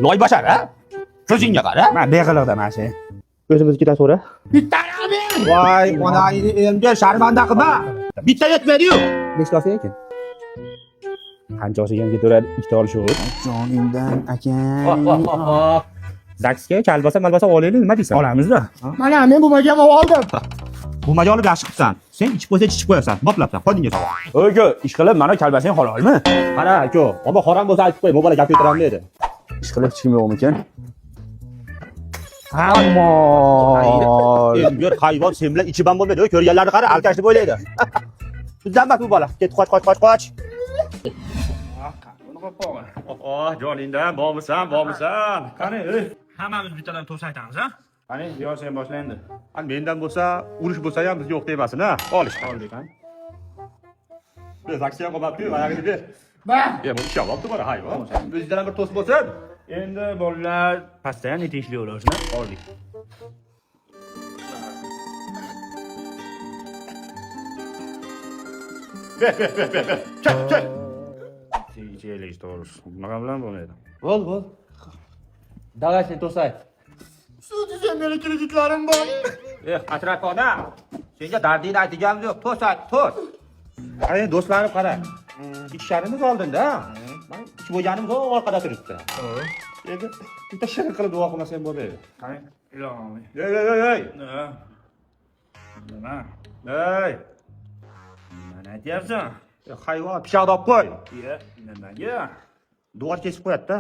loy bashar ha? Ko'zingga qara. Men beqiliqda mana shu. O'zimizniki to'g'ri. Bittarami? Voy, onangni endi sharmanda qilma. Bitta yetmaydi-yu. Nechta olsa ekan? Qanchasiga ketaveradi? Ikkita olish yo'q. Jonimdan akang. Zaksga kalbasa olaylik, nima deysan? Olamiz-da. Mana men bu majamni oldim. Bu majolni yaxshi qilsan. Sen ichib qo'ysa ichib qo'yasan. Boplabsan, qo'lingga sol. O'yga, ish qilib mana kalbasang halolmi? Qara, aka, omma xoram bo'lsa aytib qo'y, bu bola gap yo'tiramdi dedi. Ish qilib chiqim yo'qmikan? Ammo endi yer hayvon sen bilan ichiban bo'lmaydi. Ko'rganlarni qara, alkash deb o'ylaydi. Bizdan bu bola. Ket, qoch. joningdan bormisan. Qani, hammamiz bittadan to's aytamiz, ha? Qani, yo sen boshla endi. Mendan bo'lsa, urush bo'lsa ham biz yo'q deymasin, ha? Oldik, ha. Biz aksiya qilmabdi, oyog'ini ber. Bu shavobdi bora hayvon. Bizdan bir to's bo'lsin. Endi bolalar pastdan tinchlik o'rashni oldik. Ber. Kel. Cheylik to'g'risi. Bunaqa bilan bo'lmaydi. Bo'l. Davay sen to'say. Sizga meni kreditlarim bor. Atrofda. Senga dardingni aytganimiz yo'q. To's. Qara, do'stlarim qara. İçişlerimiz oldinda. Men ichib o'yganimiz orqada turibdi. Endi bitta shirin qilib duo qilmasam bo'lmaydi. Qani, ilohim. Ey. Nima? Ey. Mana aytyapsan? Hayvon, pichoqni olib qo'y. Nimaga? Duvar kesib qo'yadi-da.